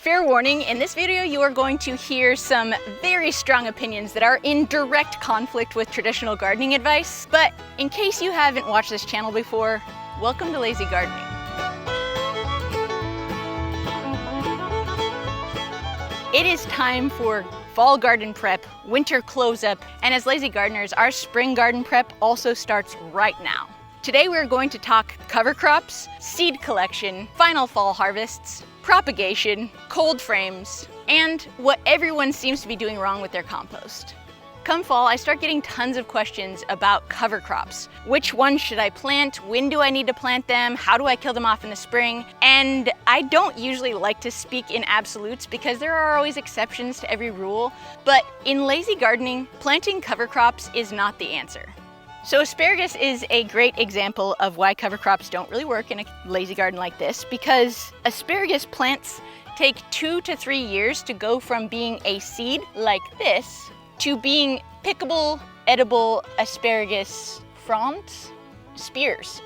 Fair warning, in this video you are going to hear some very strong opinions that are in direct conflict with traditional gardening advice, but in case you haven't watched this channel before, welcome to Lazy Gardening. It is time for fall garden prep, winter close-up, and as lazy gardeners, our spring garden prep also starts right now. Today we're going to talk cover crops, seed collection, final fall harvests, propagation, cold frames, and what everyone seems to be doing wrong with their compost. Come fall, I start getting tons of questions about cover crops. Which ones should I plant? When do I need to plant them? How do I kill them off in the spring? And I don't usually like to speak in absolutes because there are always exceptions to every rule, but in lazy gardening, planting cover crops is not the answer. So asparagus is a great example of why cover crops don't really work in a lazy garden like this, because asparagus plants take 2 to 3 years to go from being a seed like this to being pickable, edible asparagus fronds, spears.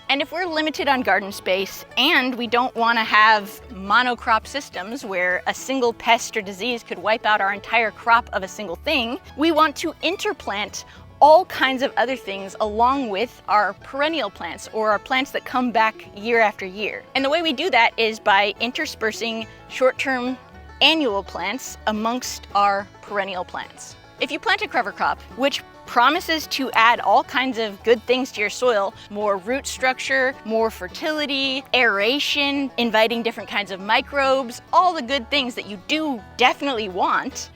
And if we're limited on garden space and we don't want to have monocrop systems where a single pest or disease could wipe out our entire crop of a single thing, we want to interplant all kinds of other things along with our perennial plants or our plants that come back year after year. And the way we do that is by interspersing short-term annual plants amongst our perennial plants. If you plant a cover crop, which promises to add all kinds of good things to your soil, more root structure, more fertility, aeration, inviting different kinds of microbes, all the good things that you do definitely want,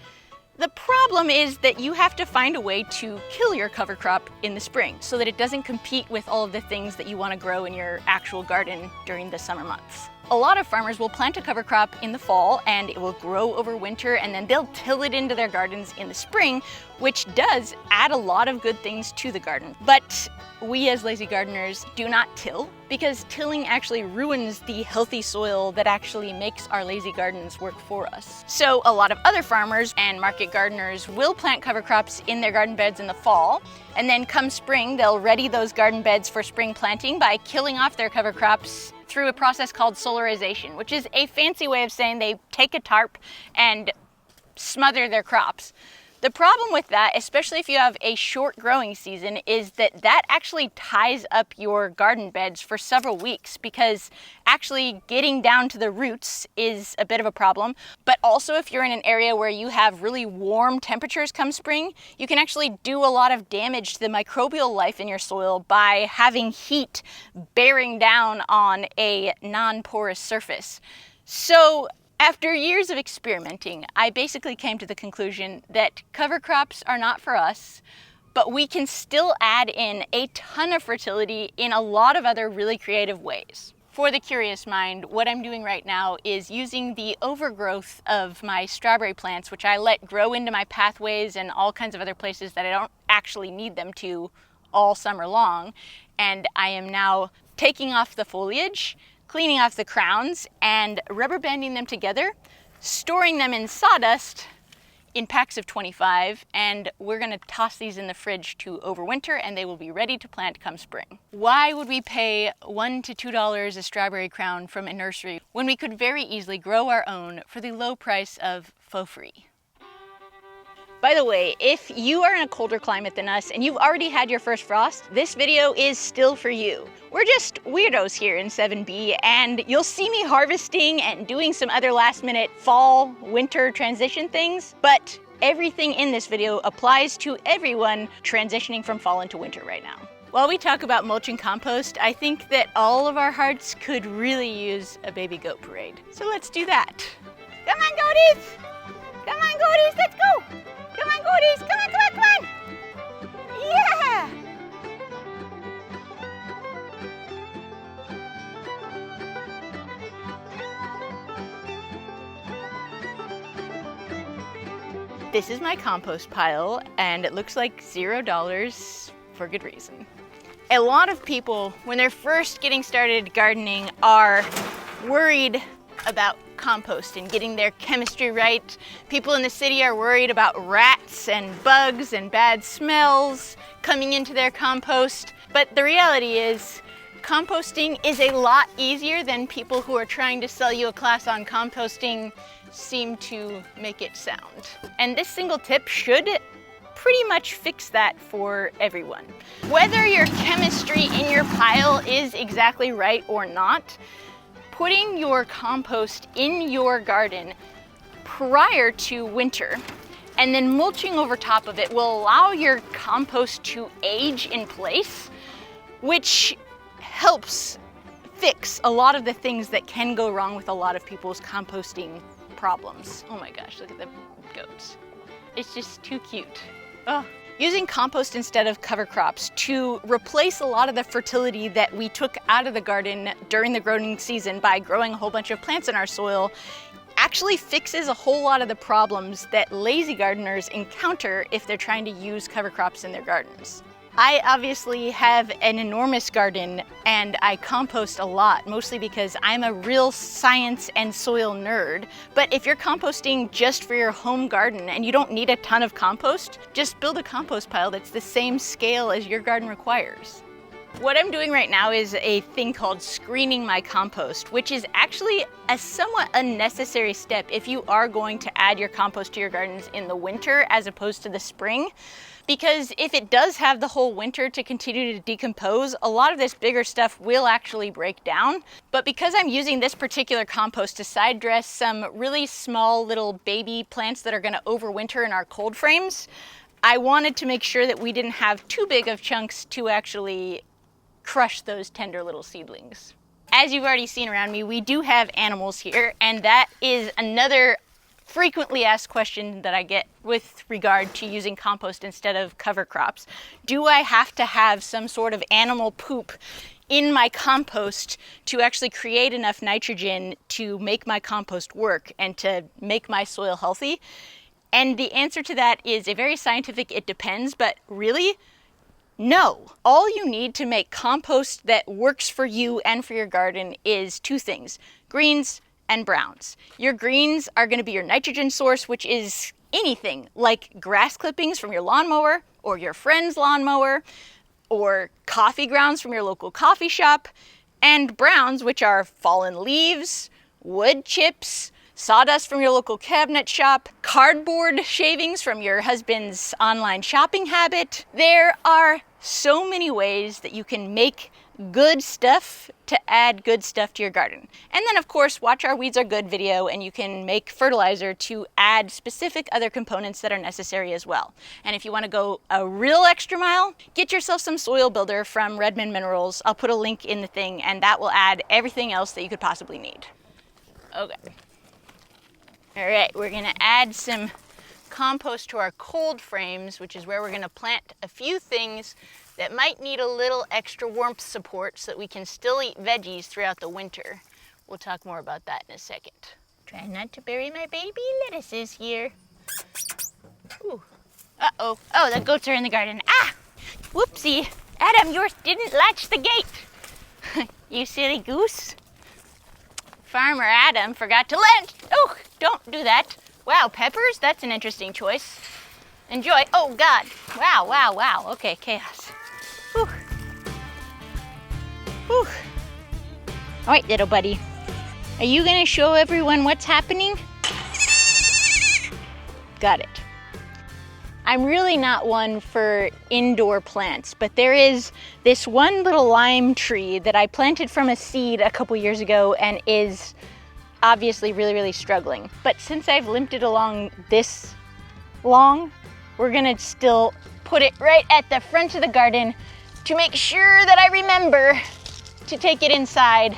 the problem is that you have to find a way to kill your cover crop in the spring so that it doesn't compete with all of the things that you want to grow in your actual garden during the summer months. A lot of farmers will plant a cover crop in the fall and it will grow over winter, and then they'll till it into their gardens in the spring, which does add a lot of good things to the garden. But we as lazy gardeners do not till, because tilling actually ruins the healthy soil that actually makes our lazy gardens work for us. So a lot of other farmers and market gardeners will plant cover crops in their garden beds in the fall, and then come spring they'll ready those garden beds for spring planting by killing off their cover crops through a process called solarization, which is a fancy way of saying they take a tarp and smother their crops. The problem with that, especially if you have a short growing season, is that that actually ties up your garden beds for several weeks, because actually getting down to the roots is a bit of a problem. But also if you're in an area where you have really warm temperatures come spring, you can actually do a lot of damage to the microbial life in your soil by having heat bearing down on a non-porous surface. So after years of experimenting, I basically came to the conclusion that cover crops are not for us, but we can still add in a ton of fertility in a lot of other really creative ways. For the curious mind, what I'm doing right now is using the overgrowth of my strawberry plants, which I let grow into my pathways and all kinds of other places that I don't actually need them to all summer long, and I am now taking off the foliage, cleaning off the crowns, and rubber banding them together, storing them in sawdust in packs of 25, and we're gonna toss these in the fridge to overwinter, and they will be ready to plant come spring. Why would we pay $1 to $2 a strawberry crown from a nursery when we could very easily grow our own for the low price of faux free? By the way, if you are in a colder climate than us and you've already had your first frost, this video is still for you. We're just weirdos here in 7B, and you'll see me harvesting and doing some other last-minute fall, winter transition things, but everything in this video applies to everyone transitioning from fall into winter right now. While we talk about mulch and compost, I think that all of our hearts could really use a baby goat parade. So let's do that. Come on, goaties! Come on, goaties, let's go! Come on, goaties! Come on, come on, come on! Yeah! This is my compost pile, and it looks like $0 for good reason. A lot of people, when they're first getting started gardening, are worried about compost and getting their chemistry right. People in the city are worried about rats and bugs and bad smells coming into their compost. But the reality is, Composting is a lot easier than people who are trying to sell you a class on composting seem to make it sound. And this single tip should pretty much fix that for everyone. Whether your chemistry in your pile is exactly right or not, putting your compost in your garden prior to winter and then mulching over top of it will allow your compost to age in place, which helps fix a lot of the things that can go wrong with a lot of people's composting problems. Oh my gosh, look at the goats. It's just too cute. Oh. Using compost instead of cover crops to replace a lot of the fertility that we took out of the garden during the growing season by growing a whole bunch of plants in our soil actually fixes a whole lot of the problems that lazy gardeners encounter if they're trying to use cover crops in their gardens. I obviously have an enormous garden and I compost a lot, mostly because I'm a real science and soil nerd. But if you're composting just for your home garden and you don't need a ton of compost, just build a compost pile that's the same scale as your garden requires. What I'm doing right now is a thing called screening my compost, which is actually a somewhat unnecessary step if you are going to add your compost to your gardens in the winter as opposed to the spring. Because if it does have the whole winter to continue to decompose, a lot of this bigger stuff will actually break down. But because I'm using this particular compost to side dress some really small little baby plants that are going to overwinter in our cold frames, I wanted to make sure that we didn't have too big of chunks to actually crush those tender little seedlings. As you've already seen around me, we do have animals here, and that is another frequently asked question that I get with regard to using compost instead of cover crops. Do I have to have some sort of animal poop in my compost to actually create enough nitrogen to make my compost work and to make my soil healthy? And the answer to that is a very scientific it depends, but really, no. All you need to make compost that works for you and for your garden is two things: greens and browns. Your greens are going to be your nitrogen source, which is anything like grass clippings from your lawnmower or your friend's lawnmower, or coffee grounds from your local coffee shop, and browns, which are fallen leaves, wood chips, sawdust from your local cabinet shop, cardboard shavings from your husband's online shopping habit. There are so many ways that you can make good stuff to add good stuff to your garden. And then of course, watch our Weeds Are Good video and you can make fertilizer to add specific other components that are necessary as well. And if you want to go a real extra mile, get yourself some soil builder from Redmond Minerals. I'll put a link in the thing and that will add everything else that you could possibly need. Okay. All right, we're gonna add some compost to our cold frames, which is where we're gonna plant a few things that might need a little extra warmth support so that we can still eat veggies throughout the winter. We'll talk more about that in a second. Try not to bury my baby lettuces here. Ooh. Uh-oh. Oh, the goats are in the garden. Ah! Whoopsie. Adam, yours didn't latch the gate. You silly goose. Farmer Adam forgot to latch. Oh, don't do that. Wow, peppers? That's an interesting choice. Enjoy. Oh, God. Wow, wow, wow. Okay, chaos. Whew. Whew. All right, little buddy. Are you going to show everyone what's happening? Got it. I'm really not one for indoor plants, but there is this one little lime tree that I planted from a seed a couple years ago and is obviously really, really struggling. But since I've limped it along this long, we're gonna still put it right at the front of the garden to make sure that I remember to take it inside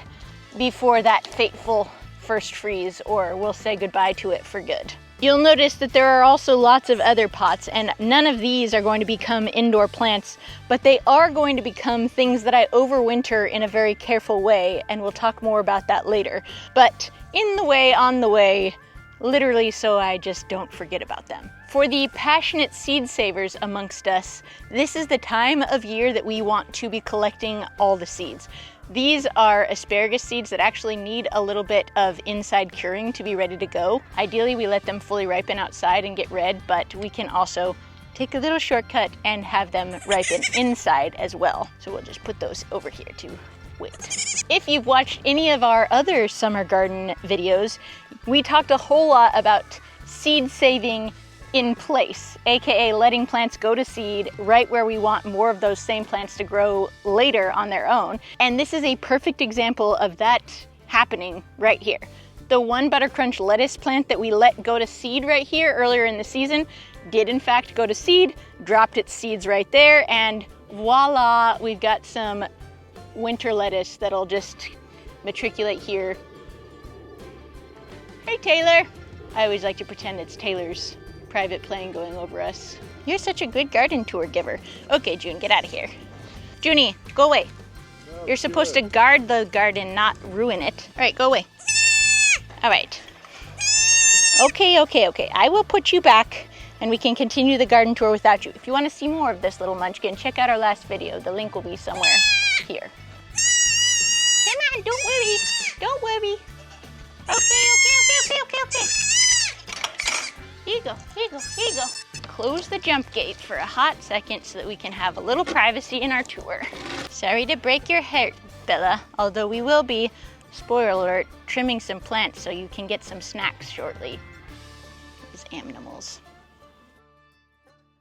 before that fateful first freeze, or we'll say goodbye to it for good. You'll notice that there are also lots of other pots, and none of these are going to become indoor plants, but they are going to become things that I overwinter in a very careful way, and we'll talk more about that later. But in the way, on the way, literally so I just don't forget about them. For the passionate seed savers amongst us, this is the time of year that we want to be collecting all the seeds. These are asparagus seeds that actually need a little bit of inside curing to be ready to go. Ideally, we let them fully ripen outside and get red, but we can also take a little shortcut and have them ripen inside as well. So we'll just put those over here to Wait. If you've watched any of our other summer garden videos, we talked a whole lot about seed saving in place, aka letting plants go to seed right where we want more of those same plants to grow later on their own. And this is a perfect example of that happening right here. The one Buttercrunch lettuce plant that we let go to seed right here earlier in the season did in fact go to seed, dropped its seeds right there, and voila, we've got some winter lettuce that'll just matriculate here. Hey Taylor! I always like to pretend it's Taylor's private plane going over us. You're such a good garden tour giver. Okay, June, get out of here. Junie, go away. You're supposed to guard the garden, not ruin it. All right, go away. All right. Okay. I will put you back and we can continue the garden tour without you. If you want to see more of this little munchkin, check out our last video. The link will be somewhere here. Come on, don't worry. Don't worry. Okay. Here you go. Close the jump gate for a hot second so that we can have a little privacy in our tour. Sorry to break your heart, Bella, although we will be, spoiler alert, trimming some plants so you can get some snacks shortly. These animals.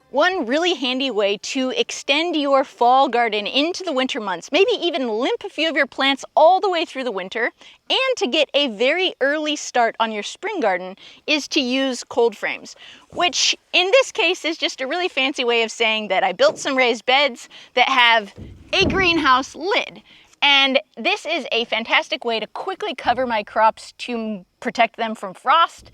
One really handy way to extend your fall garden into the winter months, maybe even limp a few of your plants all the way through the winter, and to get a very early start on your spring garden, is to use cold frames, which in this case is just a really fancy way of saying that I built some raised beds that have a greenhouse lid. And this is a fantastic way to quickly cover my crops to protect them from frost.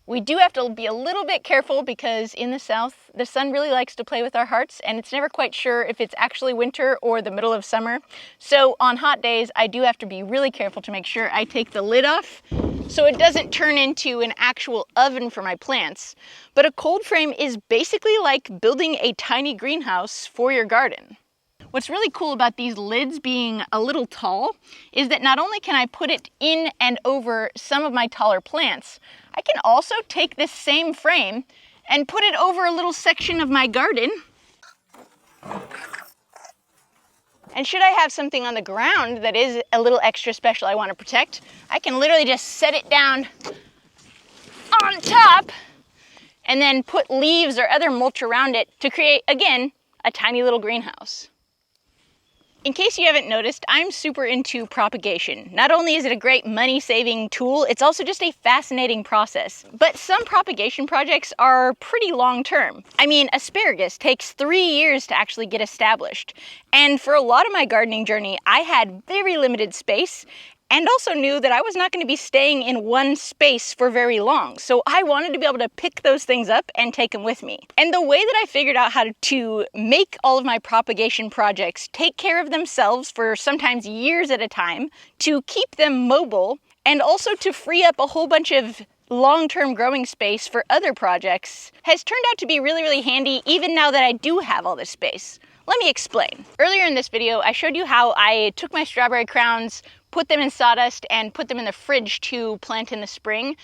We do have to be a little bit careful because in the south, the sun really likes to play with our hearts and it's never quite sure if it's actually winter or the middle of summer. So on hot days, I do have to be really careful to make sure I take the lid off so it doesn't turn into an actual oven for my plants. But a cold frame is basically like building a tiny greenhouse for your garden. What's really cool about these lids being a little tall is that not only can I put it in and over some of my taller plants, I can also take this same frame and put it over a little section of my garden. And should I have something on the ground that is a little extra special I want to protect, I can literally just set it down on top and then put leaves or other mulch around it to create, again, a tiny little greenhouse. In case you haven't noticed, I'm super into propagation. Not only is it a great money-saving tool, it's also just a fascinating process. But some propagation projects are pretty long-term. I mean, asparagus takes 3 years to actually get established. And for a lot of my gardening journey, I had very limited space and also knew that I was not going to be staying in one space for very long. So I wanted to be able to pick those things up and take them with me. And the way that I figured out how to make all of my propagation projects take care of themselves for sometimes years at a time, to keep them mobile, and also to free up a whole bunch of long-term growing space for other projects has turned out to be really, really handy even now that I do have all this space. Let me explain. Earlier in this video, I showed you how I took my strawberry crowns, put them in sawdust, and put them in the fridge to plant in the spring.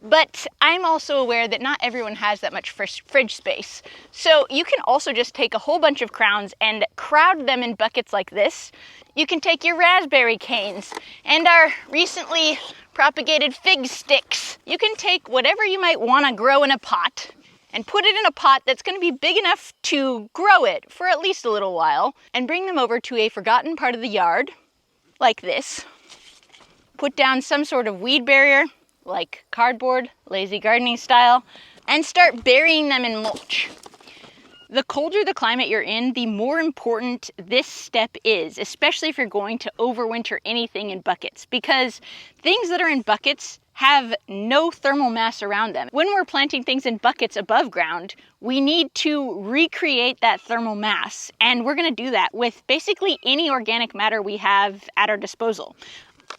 But I'm also aware that not everyone has that much fridge space. So you can also just take a whole bunch of crowns and crowd them in buckets like this. You can take your raspberry canes and our recently propagated fig sticks. You can take whatever you might want to grow in a pot and put it in a pot that's going to be big enough to grow it for at least a little while, and bring them over to a forgotten part of the yard, like this. Put down some sort of weed barrier, like cardboard, lazy gardening style, and start burying them in mulch. The colder the climate you're in, the more important this step is, especially if you're going to overwinter anything in buckets, because things that are in buckets have no thermal mass around them. When we're planting things in buckets above ground, we need to recreate that thermal mass, and we're going to do that with basically any organic matter we have at our disposal.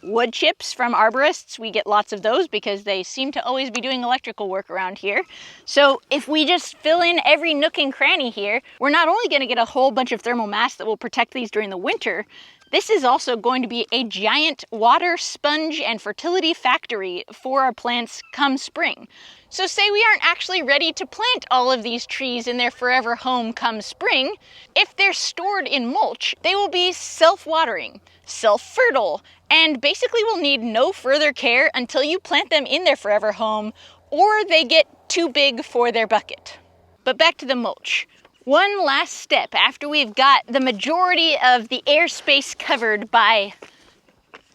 Wood chips from arborists, we get lots of those because they seem to always be doing electrical work around here. So if we just fill in every nook and cranny here, we're not only going to get a whole bunch of thermal mass that will protect these during the winter, This is also going to be a giant water, sponge, and fertility factory for our plants come spring. So say we aren't actually ready to plant all of these trees in their forever home come spring, if they're stored in mulch, they will be self-watering, self-fertile, and basically will need no further care until you plant them in their forever home or they get too big for their bucket. But back to the mulch. One last step after we've got the majority of the airspace covered by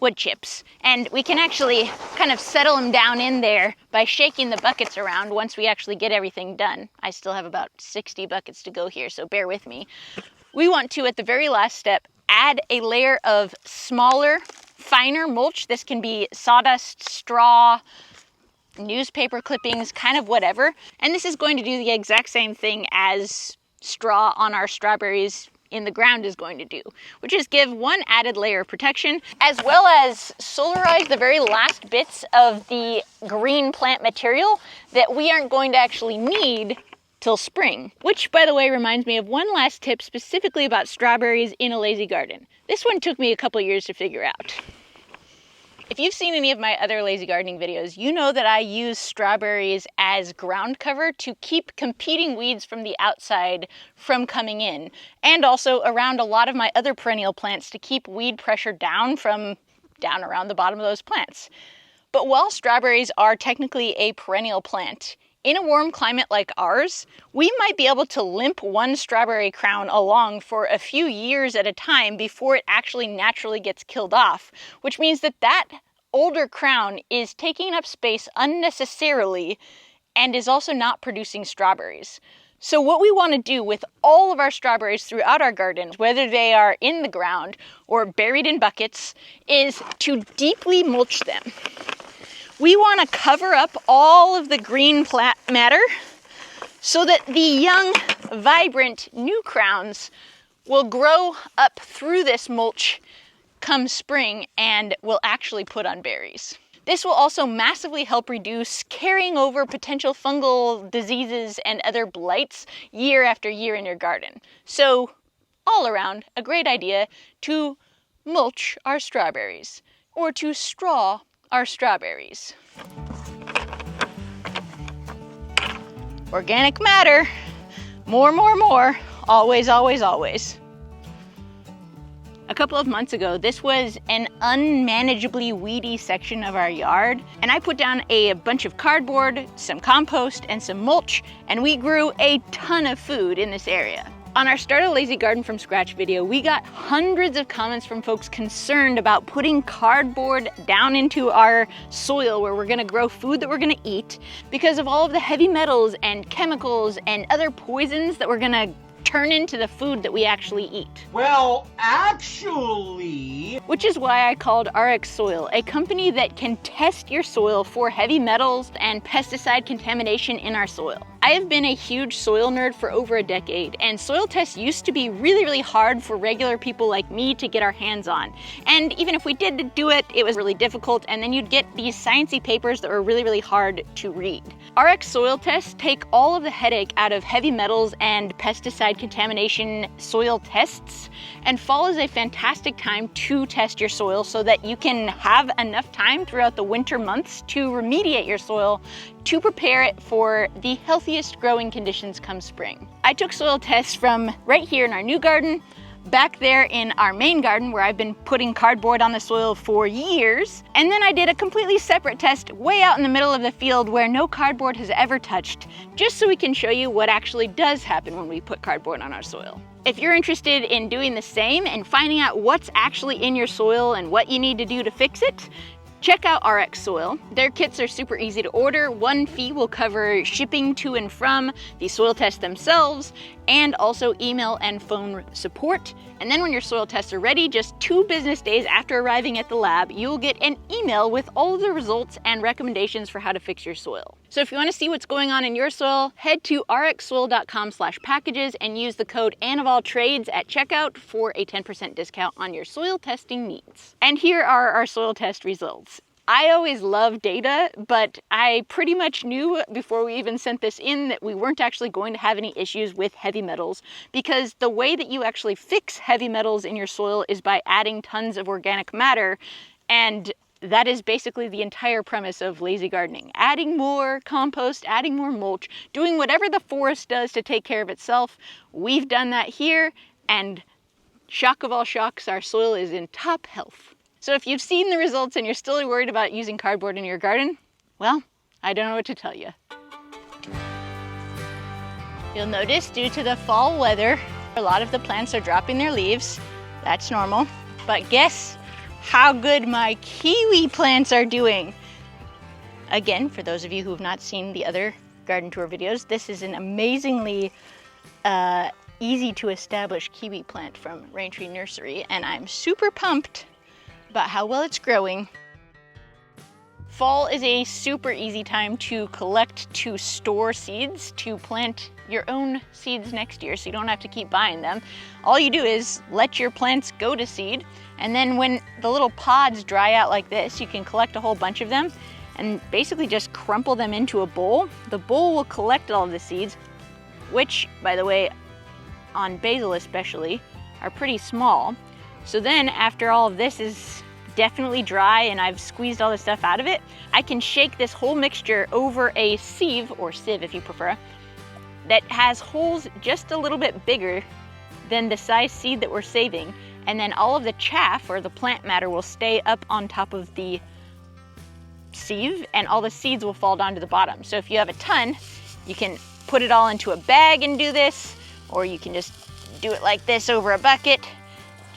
wood chips, and we can actually kind of settle them down in there by shaking the buckets around once we actually get everything done. I still have about 60 buckets to go here, so bear with me. We want to, at the very last step, add a layer of smaller, finer mulch. This can be sawdust, straw, newspaper clippings, kind of whatever. And this is going to do the exact same thing as straw on our strawberries in the ground is going to do, which is give one added layer of protection, as well as solarize the very last bits of the green plant material that we aren't going to actually need till spring. Which, by the way, reminds me of one last tip specifically about strawberries in a lazy garden. This one took me a couple years to figure out. If you've seen any of my other lazy gardening videos, you know that I use strawberries as ground cover to keep competing weeds from the outside from coming in, and also around a lot of my other perennial plants to keep weed pressure down around the bottom of those plants. But while strawberries are technically a perennial plant, in a warm climate like ours, we might be able to limp one strawberry crown along for a few years at a time before it actually naturally gets killed off, which means that that older crown is taking up space unnecessarily and is also not producing strawberries. So what we want to do with all of our strawberries throughout our gardens, whether they are in the ground or buried in buckets, is to deeply mulch them. We want to cover up all of the green plant matter so that the young, vibrant new crowns will grow up through this mulch come spring and will actually put on berries. This will also massively help reduce carrying over potential fungal diseases and other blights year after year in your garden. So, all around, a great idea to mulch our strawberries, or to straw our strawberries. Organic matter. More. Always, always, always. A couple of months ago, this was an unmanageably weedy section of our yard, and I put down a bunch of cardboard, some compost, and some mulch, and we grew a ton of food in this area. On our Start a Lazy Garden from Scratch video, we got hundreds of comments from folks concerned about putting cardboard down into our soil where we're gonna grow food that we're gonna eat because of all of the heavy metals and chemicals and other poisons that we're gonna turn into the food that we actually eat. Well, actually... Which is why I called RX Soil, a company that can test your soil for heavy metals and pesticide contamination in our soil. I have been a huge soil nerd for over a decade, and soil tests used to be really hard for regular people like me to get our hands on. And even if we did do it, it was really difficult, and then you'd get these sciencey papers that were really hard to read. RX soil tests take all of the headache out of heavy metals and pesticide contamination soil tests, and fall is a fantastic time to test your soil so that you can have enough time throughout the winter months to remediate your soil to prepare it for the healthiest growing conditions come spring. I took soil tests from right here in our new garden, back there in our main garden where I've been putting cardboard on the soil for years, and then I did a completely separate test way out in the middle of the field where no cardboard has ever touched, just so we can show you what actually does happen when we put cardboard on our soil. If you're interested in doing the same and finding out what's actually in your soil and what you need to do to fix it, check out RX Soil. Their kits are super easy to order. One fee will cover shipping to and from the soil tests themselves, and also email and phone support. And then when your soil tests are ready, just 2 business days after arriving at the lab, you'll get an email with all of the results and recommendations for how to fix your soil. So if you want to see what's going on in your soil, head to rxsoil.com/packages and use the code ANNOFALLTRADES at checkout for a 10% discount on your soil testing needs. And here are our soil test results. I always love data, but I pretty much knew before we even sent this in that we weren't actually going to have any issues with heavy metals, because the way that you actually fix heavy metals in your soil is by adding tons of organic matter, and that is basically the entire premise of lazy gardening. Adding more compost, adding more mulch, doing whatever the forest does to take care of itself. We've done that here, and shock of all shocks, our soil is in top health. So if you've seen the results and you're still worried about using cardboard in your garden, well, I don't know what to tell you. You'll notice due to the fall weather, a lot of the plants are dropping their leaves. That's normal. But guess how good my kiwi plants are doing. Again, for those of you who have not seen the other garden tour videos, this is an amazingly easy to establish kiwi plant from Raintree Nursery, and I'm super pumped about how well it's growing. Fall is a super easy time to collect, to store seeds, to plant your own seeds next year, so you don't have to keep buying them. All you do is let your plants go to seed, and then when the little pods dry out like this, you can collect a whole bunch of them and basically just crumple them into a bowl. The bowl will collect all of the seeds, which, by the way, on basil especially, are pretty small. So then after all of this is definitely dry and I've squeezed all the stuff out of it, I can shake this whole mixture over a sieve, or sieve if you prefer, that has holes just a little bit bigger than the size seed that we're saving. And then all of the chaff or the plant matter will stay up on top of the sieve and all the seeds will fall down to the bottom. So if you have a ton, you can put it all into a bag and do this, or you can just do it like this over a bucket.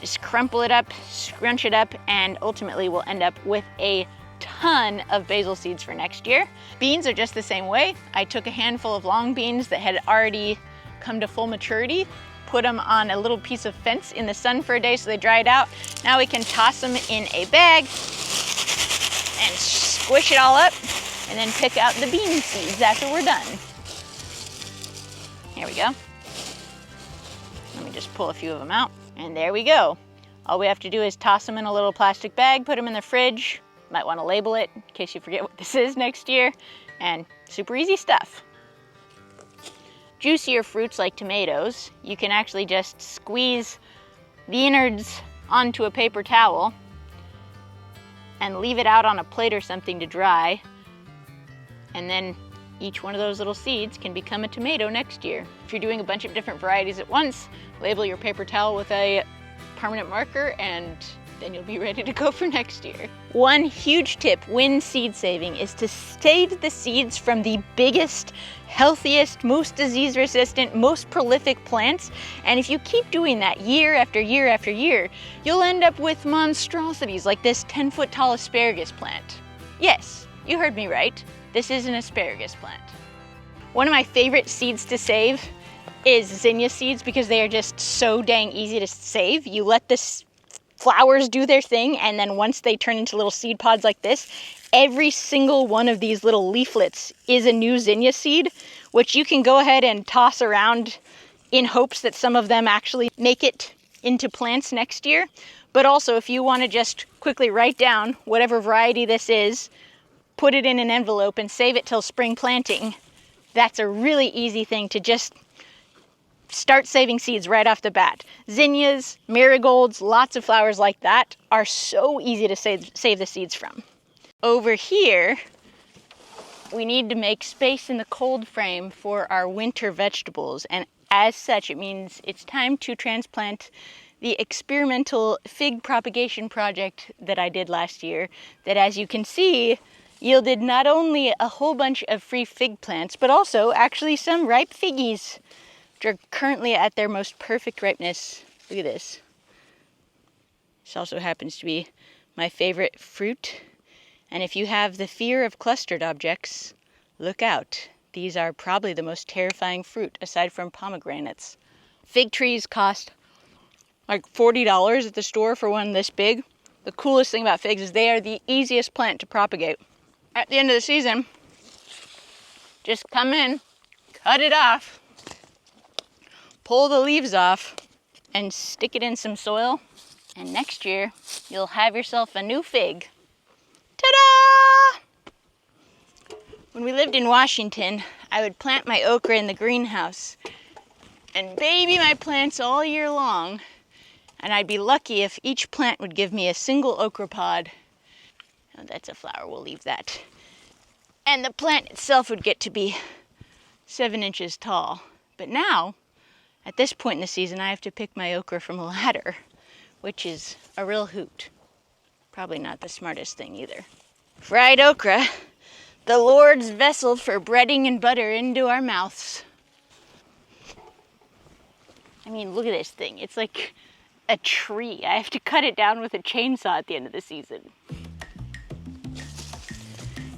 Just crumple it up, scrunch it up, and ultimately we'll end up with a ton of basil seeds for next year. Beans are just the same way. I took a handful of long beans that had already come to full maturity, put them on a little piece of fence in the sun for a day so they dried out. Now we can toss them in a bag and squish it all up, and then pick out the bean seeds after we're done. Here we go. Let me just pull a few of them out. And there we go. All we have to do is toss them in a little plastic bag, put them in the fridge. Might want to label it in case you forget what this is next year. And super easy stuff. Juicier fruits like tomatoes, you can actually just squeeze the innards onto a paper towel and leave it out on a plate or something to dry. And then each one of those little seeds can become a tomato next year. If you're doing a bunch of different varieties at once, label your paper towel with a permanent marker and then you'll be ready to go for next year. One huge tip when seed saving is to save the seeds from the biggest, healthiest, most disease resistant, most prolific plants. And if you keep doing that year after year after year, you'll end up with monstrosities like this 10-foot tall asparagus plant. Yes, you heard me right. This is an asparagus plant. One of my favorite seeds to save is zinnia seeds because they are just so dang easy to save. You let the flowers do their thing, and then once they turn into little seed pods like this, every single one of these little leaflets is a new zinnia seed, which you can go ahead and toss around in hopes that some of them actually make it into plants next year. But also, if you want to just quickly write down whatever variety this is, put it in an envelope and save it till spring planting, that's a really easy thing to just start saving seeds right off the bat. Zinnias, marigolds, lots of flowers like that are so easy to save the seeds from. Over here, we need to make space in the cold frame for our winter vegetables, and as such, it means it's time to transplant the experimental fig propagation project that I did last year, that, as you can see, yielded not only a whole bunch of free fig plants, but also actually some ripe figgies, which are currently at their most perfect ripeness. Look at this. This also happens to be my favorite fruit. And if you have the fear of clustered objects, look out. These are probably the most terrifying fruit aside from pomegranates. Fig trees cost like $40 at the store for one this big. The coolest thing about figs is they are the easiest plant to propagate. At the end of the season, just come in, cut it off, pull the leaves off, and stick it in some soil. And next year, you'll have yourself a new fig Ta-da! When we lived in Washington, I would plant my okra in the greenhouse and baby my plants all year long. And I'd be lucky if each plant would give me a single okra pod. Oh, that's a flower, we'll leave that. And the plant itself would get to be 7 inches tall. But now, at this point in the season, I have to pick my okra from a ladder, which is a real hoot. Probably not the smartest thing either. Fried okra, the Lord's vessel for breading and butter into our mouths. I mean, look at this thing. It's like a tree. I have to cut it down with a chainsaw at the end of the season.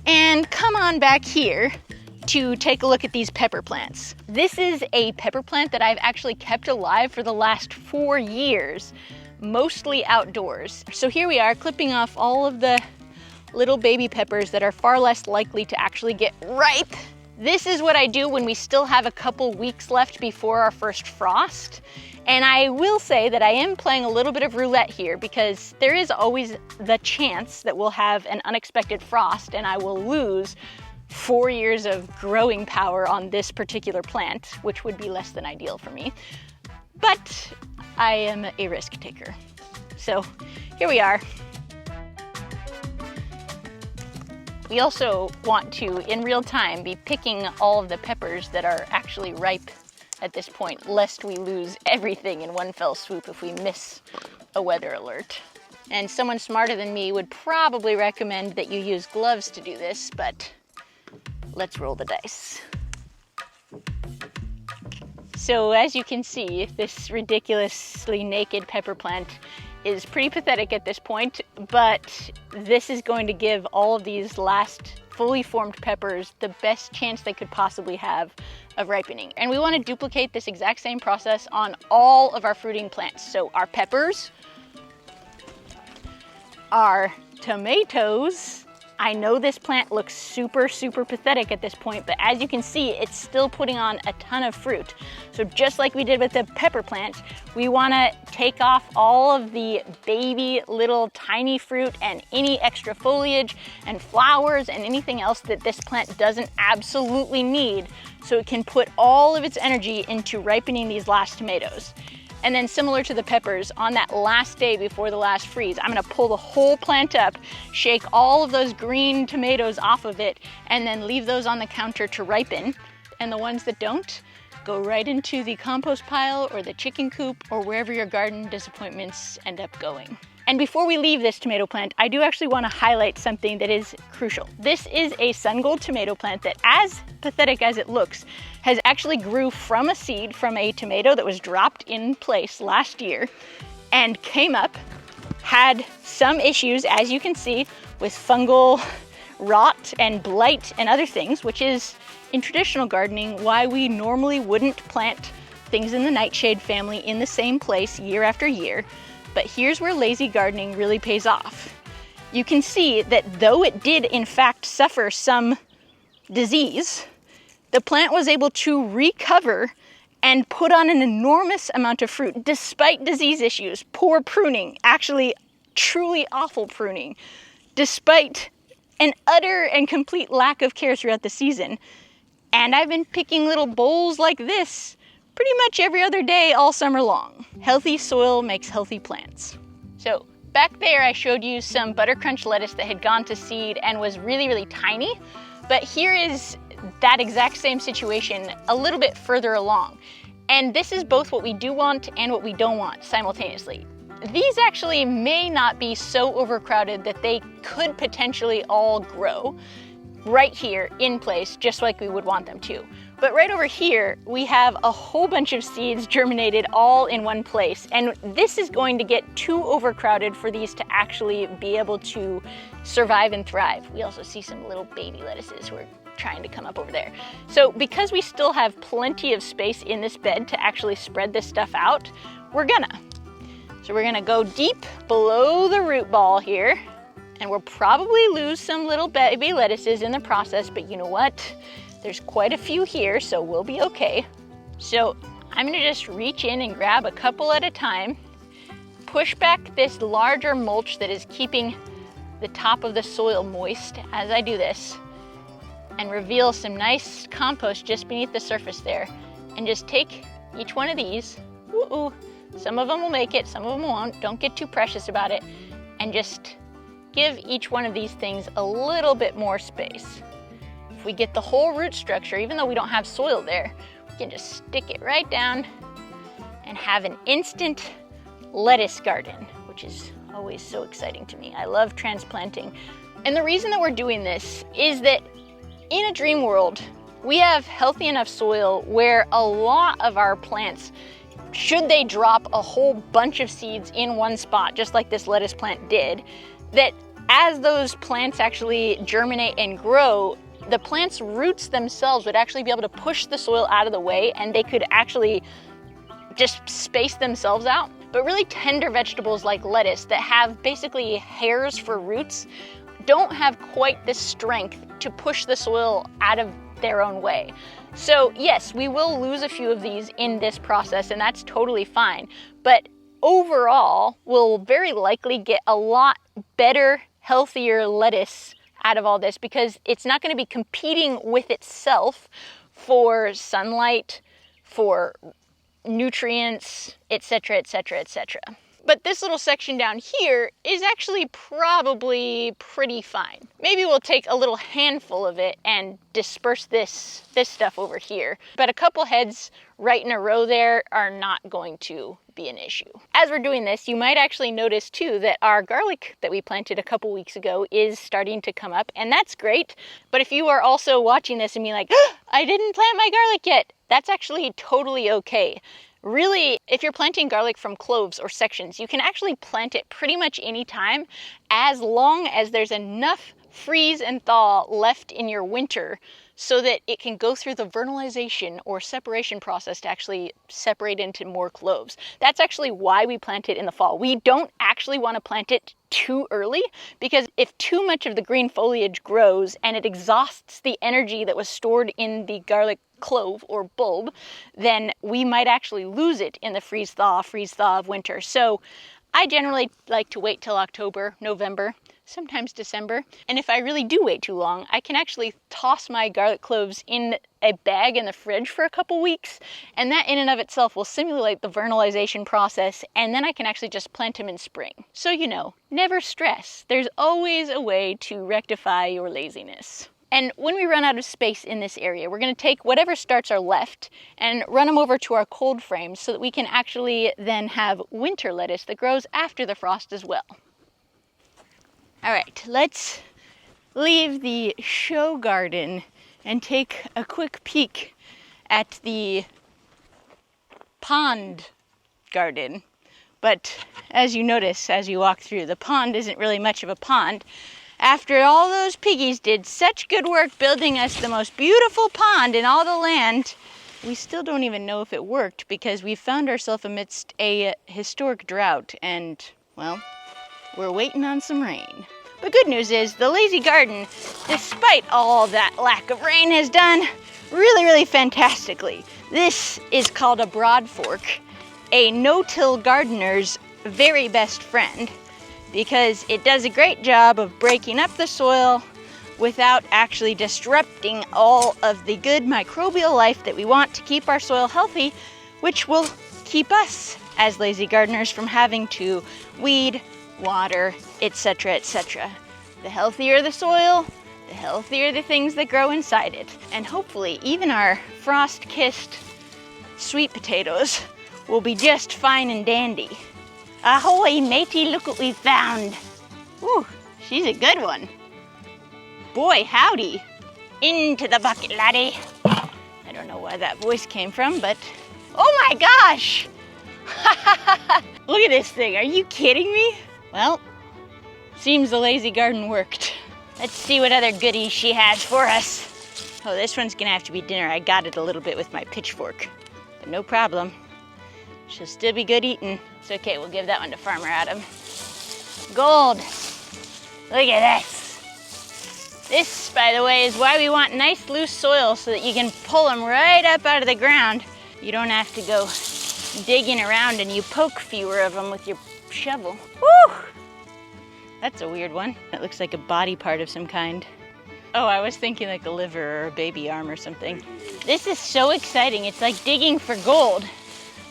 And come on back here to take a look at these pepper plants. This is a pepper plant that I've actually kept alive for the last 4 years, mostly outdoors. So here we are clipping off all of the little baby peppers that are far less likely to actually get ripe. This is what I do when we still have a couple weeks left before our first frost. And I will say that I am playing a little bit of roulette here because there is always the chance that we'll have an unexpected frost and I will lose 4 years of growing power on this particular plant, which would be less than ideal for me. But I am a risk taker. So here we are. We also want to, in real time, be picking all of the peppers that are actually ripe at this point, lest we lose everything in one fell swoop if we miss a weather alert. And someone smarter than me would probably recommend that you use gloves to do this, but let's roll the dice. So as you can see, this ridiculously naked pepper plant is pretty pathetic at this point, but this is going to give all of these last fully formed peppers the best chance they could possibly have of ripening. And we want to duplicate this exact same process on all of our fruiting plants. So our peppers, our tomatoes. I know this plant looks super pathetic at this point, but as you can see, it's still putting on a ton of fruit. So just like we did with the pepper plant, we want to take off all of the baby little tiny fruit and any extra foliage and flowers and anything else that this plant doesn't absolutely need, so it can put all of its energy into ripening these last tomatoes. And then similar to the peppers, on that last day before the last freeze, I'm gonna pull the whole plant up, shake all of those green tomatoes off of it, and then leave those on the counter to ripen. And the ones that don't, go right into the compost pile or the chicken coop or wherever your garden disappointments end up going. And before we leave this tomato plant, I do actually want to highlight something that is crucial. This is a sun gold tomato plant that, as pathetic as it looks, has actually grew from a seed from a tomato that was dropped in place last year and came up, had some issues, as you can see, with fungal rot and blight and other things, which is, in traditional gardening, why we normally wouldn't plant things in the nightshade family in the same place year after year. But here's where lazy gardening really pays off. You can see that though it did in fact suffer some disease, the plant was able to recover and put on an enormous amount of fruit despite disease issues, poor pruning, actually truly awful pruning, despite an utter and complete lack of care throughout the season. And I've been picking little bowls like this pretty much every other day all summer long. Healthy soil makes healthy plants. So back there I showed you some buttercrunch lettuce that had gone to seed and was really tiny, but here is that exact same situation a little bit further along. And this is both what we do want and what we don't want simultaneously. These actually may not be so overcrowded that they could potentially all grow right here in place just like we would want them to. But right over here, we have a whole bunch of seeds germinated all in one place. And this is going to get too overcrowded for these to actually be able to survive and thrive. We also see some little baby lettuces who are trying to come up over there. So because we still have plenty of space in this bed to actually spread this stuff out, we're gonna go deep below the root ball here, and we'll probably lose some little baby lettuces in the process, but you know what? There's quite a few here, so we'll be okay. So I'm gonna just reach in and grab a couple at a time, push back this larger mulch that is keeping the top of the soil moist as I do this and reveal some nice compost just beneath the surface there. And just take each one of these, some of them will make it, some of them won't, don't get too precious about it, and just give each one of these things a little bit more space. If we get the whole root structure, even though we don't have soil there, we can just stick it right down and have an instant lettuce garden, which is always so exciting to me. I love transplanting. And the reason that we're doing this is that in a dream world, we have healthy enough soil where a lot of our plants, should they drop a whole bunch of seeds in one spot, just like this lettuce plant did, that as those plants actually germinate and grow, the plant's roots themselves would actually be able to push the soil out of the way, and they could actually just space themselves out. But really tender vegetables like lettuce that have basically hairs for roots don't have quite the strength to push the soil out of their own way. So yes, we will lose a few of these in this process, and that's totally fine. But overall, we'll very likely get a lot better, healthier lettuce out of all this, because it's not going to be competing with itself for sunlight, for nutrients, etc., etc., etc. But this little section down here is actually probably pretty fine. Maybe we'll take a little handful of it and disperse this stuff over here. But a couple heads right in a row there are not going to be an issue. As we're doing this, you might actually notice too that our garlic that we planted a couple weeks ago is starting to come up, and that's great. But if you are also watching this and being like, oh, I didn't plant my garlic yet, that's actually totally okay. Really, if you're planting garlic from cloves or sections, you can actually plant it pretty much any time, as long as there's enough freeze and thaw left in your winter so that it can go through the vernalization or separation process to actually separate into more cloves. That's actually why we plant it in the fall. We don't actually want to plant it too early, because if too much of the green foliage grows and it exhausts the energy that was stored in the garlic clove or bulb, then we might actually lose it in the freeze-thaw of winter. So I generally like to wait till October, November, sometimes December. And if I really do wait too long, I can actually toss my garlic cloves in a bag in the fridge for a couple weeks, and that in and of itself will simulate the vernalization process, and then I can actually just plant them in spring. So, you know, never stress. There's always a way to rectify your laziness. And when we run out of space in this area, we're going to take whatever starts are left and run them over to our cold frames so that we can actually then have winter lettuce that grows after the frost as well. All right, let's leave the show garden and take a quick peek at the pond garden. But as you notice as you walk through, the pond isn't really much of a pond. After all those piggies did such good work building us the most beautiful pond in all the land, we still don't even know if it worked, because we found ourselves amidst a historic drought and, well, we're waiting on some rain. The good news is the lazy garden, despite all that lack of rain, has done really fantastically. This is called a broad fork, a no-till gardener's very best friend, because it does a great job of breaking up the soil without actually disrupting all of the good microbial life that we want to keep our soil healthy, which will keep us as lazy gardeners from having to weed, water, etc., etc. The healthier the soil, the healthier the things that grow inside it. And hopefully even our frost-kissed sweet potatoes will be just fine and dandy. Ahoy, matey, look what we found. Ooh, she's a good one. Boy, howdy. Into the bucket, laddie. I don't know where that voice came from, but oh my gosh! Look at this thing, are you kidding me? Well, seems the lazy garden worked. Let's see what other goodies she has for us. Oh, this one's gonna have to be dinner. I got it a little bit with my pitchfork, but no problem. She'll still be good eating. It's okay, we'll give that one to Farmer Adam. Gold. Look at this. This, by the way, is why we want nice loose soil, so that you can pull them right up out of the ground. You don't have to go digging around, and you poke fewer of them with your shovel. Woo! That's a weird one. It looks like a body part of some kind. Oh, I was thinking like a liver or a baby arm or something. This is so exciting. It's like digging for gold,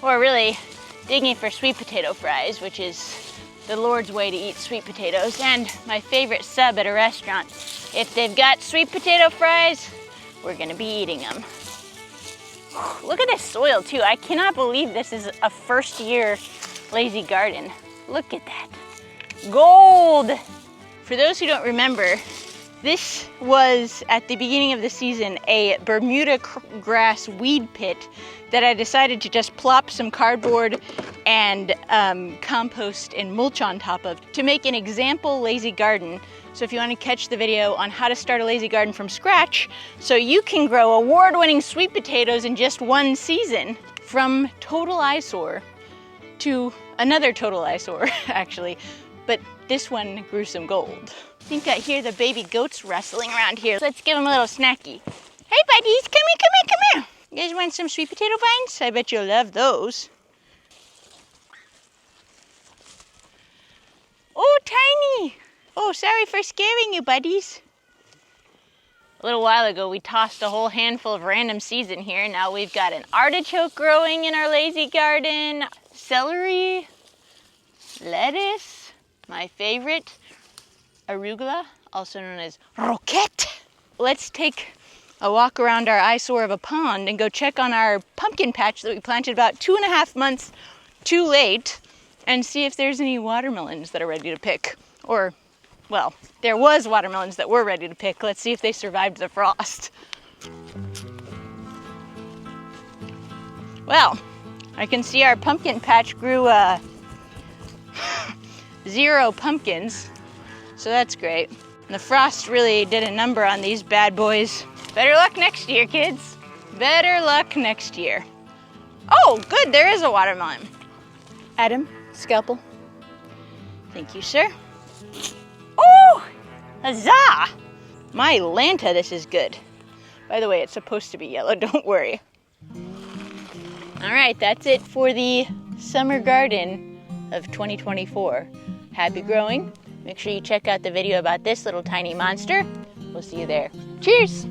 or really digging for sweet potato fries, which is the Lord's way to eat sweet potatoes, and my favorite sub at a restaurant. If they've got sweet potato fries, we're gonna be eating them. Look at this soil too. I cannot believe this is a first year lazy garden. Look at that. Gold! For those who don't remember, this was, at the beginning of the season, a Bermuda grass weed pit that I decided to just plop some cardboard and compost and mulch on top of to make an example lazy garden. So if you want to catch the video on how to start a lazy garden from scratch, so you can grow award-winning sweet potatoes in just one season, from total eyesore to another total eyesore, actually. But this one grew some gold. I think I hear the baby goats rustling around here. Let's give them a little snacky. Hey buddies, come here, come here, come here. You guys want some sweet potato vines? I bet you'll love those. Oh, tiny. Oh, sorry for scaring you, buddies. A little while ago, we tossed a whole handful of random seeds in here. Now we've got an artichoke growing in our lazy garden, celery, lettuce, my favorite, arugula, also known as roquette. Let's take a walk around our eyesore of a pond and go check on our pumpkin patch that we planted about 2.5 months too late and see if there's any watermelons that are ready to pick. Or, well, there was watermelons that were ready to pick. Let's see if they survived the frost. Well, I can see our pumpkin patch grew 0 pumpkins. So that's great. And the frost really did a number on these bad boys. Better luck next year, kids. Better luck next year. Oh, good, there is a watermelon. Adam, scalpel. Thank you, sir. Oh, huzzah! My Lanta, this is good. By the way, it's supposed to be yellow, don't worry. All right, that's it for the summer garden of 2024. Happy growing. Make sure you check out the video about this little tiny monster. We'll see you there. Cheers!